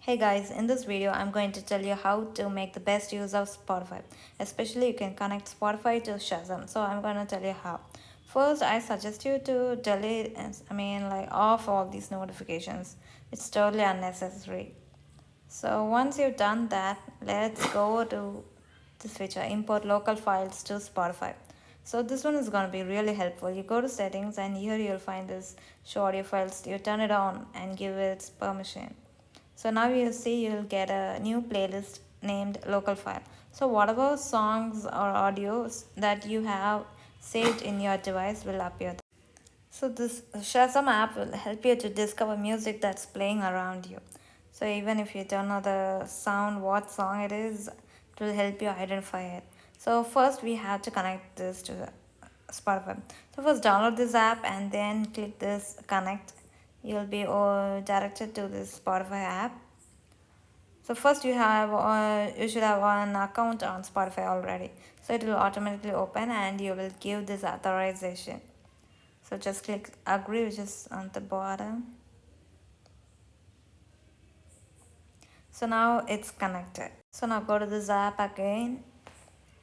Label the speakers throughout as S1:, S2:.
S1: Hey guys, in this video I'm going to tell you how to make the best use of Spotify. Especially you can connect Spotify to Shazam. So I'm going to tell you how. First, I suggest you to delete off all these notifications. It's totally unnecessary. So once you've done that, let's go to this feature, import local files to Spotify. So this one is going to be really helpful. You go to settings and here you'll find this show audio files. You turn it on and give it permission. So now you'll see you'll get a new playlist named local file. So whatever songs or audios that you have saved in your device will appear there. So this Shazam app will help you to discover music that's playing around you. So even if you don't know the sound, what song it is, it will help you identify it. So first we have to connect this to Spotify. So first download this app and then click this connect. You'll be directed to this Spotify app. So first you should have an account on Spotify already. So it will automatically open and you will give this authorization. So just click agree, which is on the bottom. So now it's connected. So now go to this app again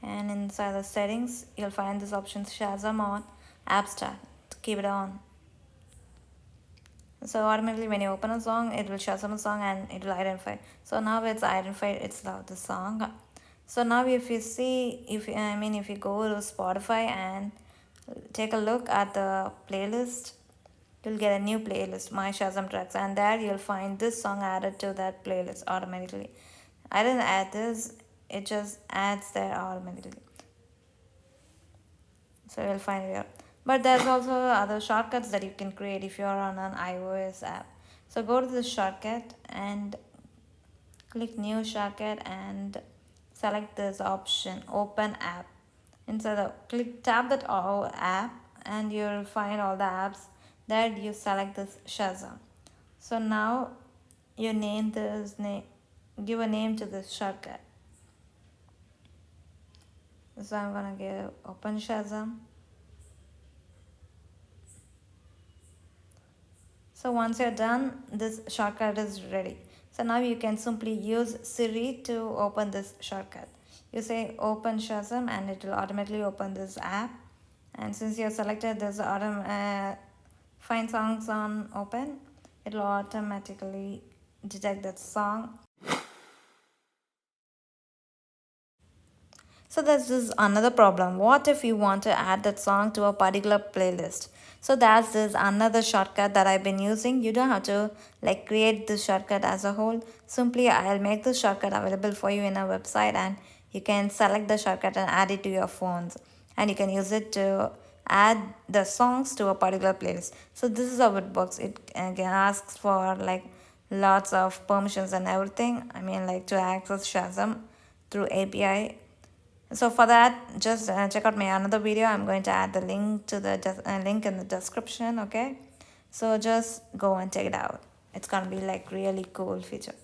S1: and inside the settings you'll find this option Shazam on app start. Keep it on. So automatically when you open a song, it will show some song and it will identify. So now it's identified, it's the song. So now if you see, if you go to Spotify and take a look at the playlist, you'll get a new playlist, My Shazam Tracks, and there you'll find this song added to that playlist automatically. I didn't add this, it just adds there automatically. So you'll find it here. But there's also other shortcuts that you can create if you're on an iOS app. So go to the shortcut and click new shortcut and select this option open app. Inside the tap that all app and you'll find all the apps that you select this Shazam. So now you name this name, give a name to this shortcut. So I'm gonna give open Shazam. So once you're done, this shortcut is ready. So now you can simply use Siri to open this shortcut. You say open Shazam and it will automatically open this app. And since you have selected this find songs on open, it will automatically detect that song. So there's this another problem. What if you want to add that song to a particular playlist? So that's this another shortcut that I've been using. You don't have to create this shortcut as a whole. Simply I'll make this shortcut available for you in a website and you can select the shortcut and add it to your phones. And you can use it to add the songs to a particular playlist. So this is how it works. It again asks for lots of permissions and everything. To access Shazam through API. So for that, just check out my another video. I'm going to add the link to the link in the description. Okay, so just go and check it out. It's gonna be really cool feature.